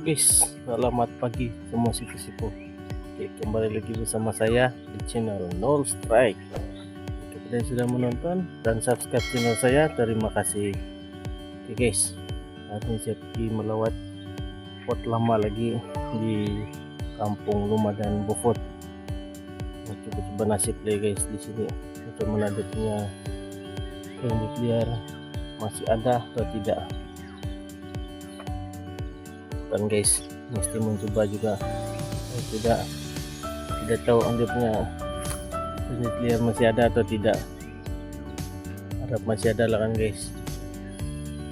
Halo guys, selamat pagi semua sipu-sipu. Oke, kembali lagi bersama saya di channel No Strike. Kepada yang sudah menonton dan subscribe channel saya, terima kasih. Oke guys, hari ini saya pergi melawat spot lama lagi di kampung Lumajang Beaufort. Coba-coba nasib lagi guys di sini. Kita menadapnya yang liar masih ada atau tidak. Kan guys, mesti mencoba juga. Tidak tahu dia punya jenis liar masih ada atau tidak. Harap masih ada lah kan guys.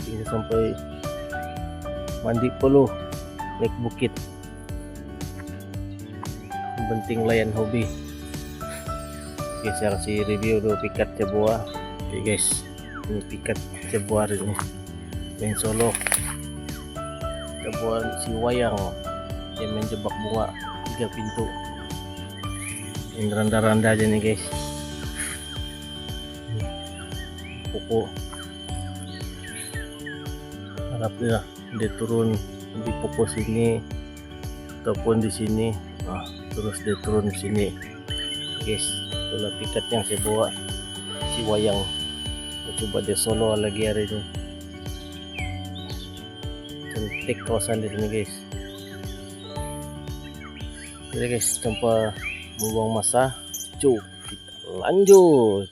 Tinggal sampai mandi puluh naik bukit. Yang penting layan hobi. Oke, saya kasih review dulu pikat cebua. Oke guys, ini pikat cebua ini yang Solo. Cebua si wayang yang main jebak bunga 3 pintu. Ini randa-randa aja nih guys. Pokok harapnya dia turun di pokok sini ataupun di sini. Terus dia turun di sini guys. Itulah pikat yang saya bawa si wayang. Coba dia solo lagi hari ini. Cantik kawasan di sini guys. Jadi guys, tanpa membuang masa, kita lanjut.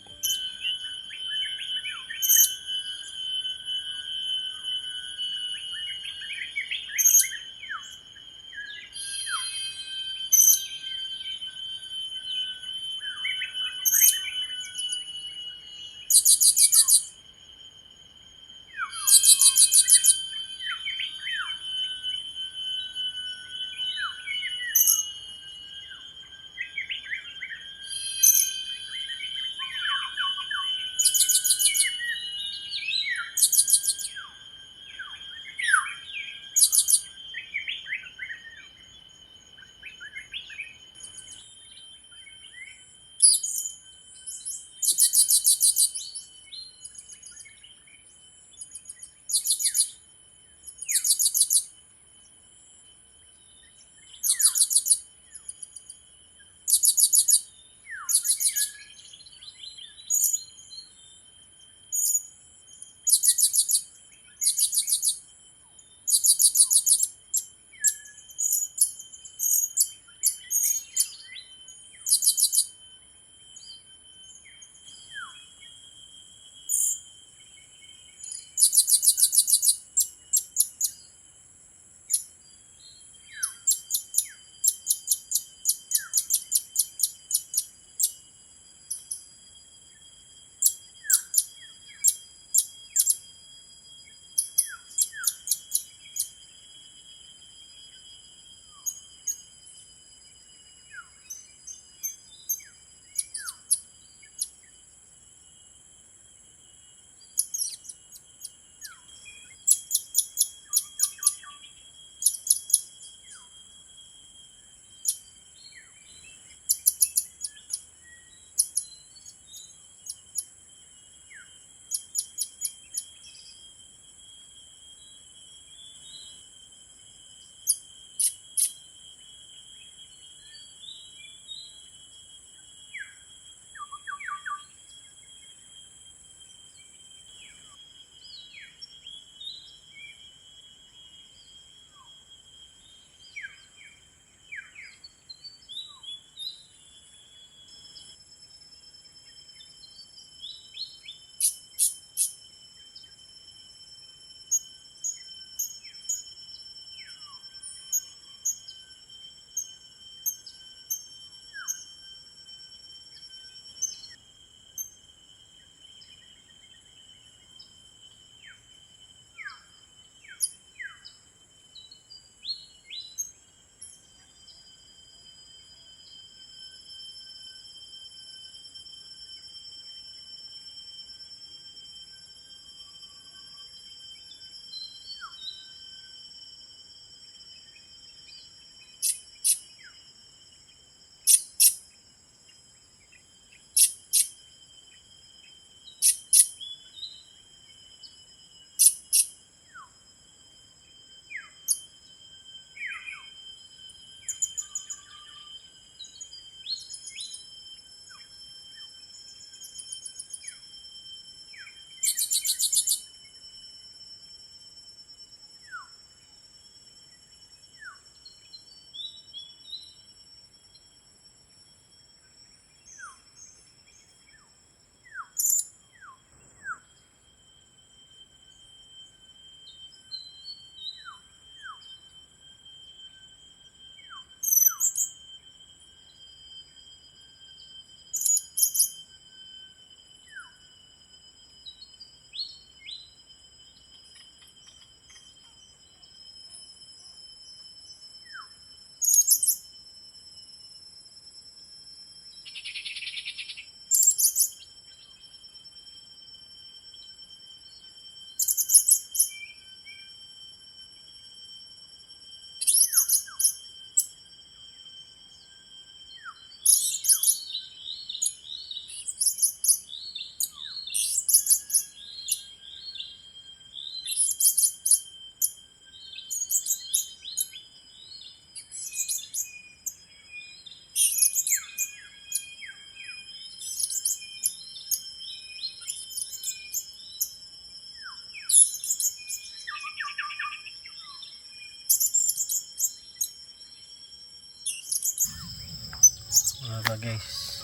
guys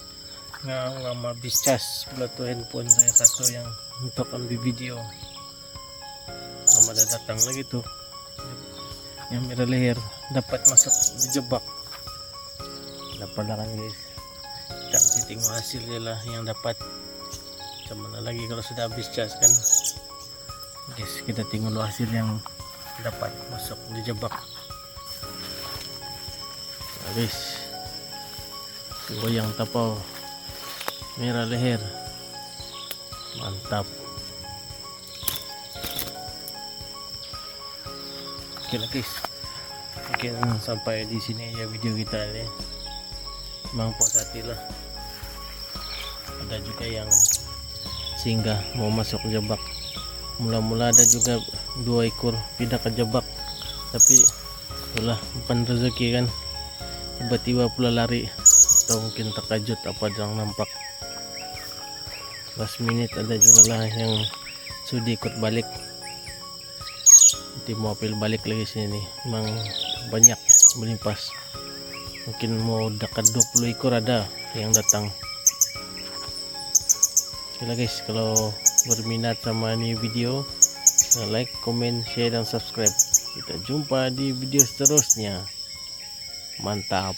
nga mabistas pula to handphone saya satu yang untuk ambil video na madadatang lagi to yang merah leher dapat masuk dijebak dapat lah kan guys. Kita kasi tengok hasil nila yang dapat sama na lagi kalau sudah habis cas kan guys. Kita tengok dulu hasil yang dapat masuk dijebak guys. Goyang tapau merah leher mantap. Oke lah guys, mungkin sampai di sini ya video kita ini. Memang puas hati lah. Ada juga yang singgah mau masuk jebak. Mula-mula ada juga 2 ekor pindah ke jebak, tapi itulah bukan rezeki kan. Tiba-tiba pula lari atau mungkin terkejut apa yang nampak. Last minute ada juga lah yang sudi ikut balik. Nanti mau apel balik lagi sini nih. Memang banyak melimpas. Mungkin mau dekat 20 ekor ada yang datang. Oke guys, kalau berminat sama ini video, like, comment, share dan subscribe. Kita jumpa di video seterusnya. Mantap.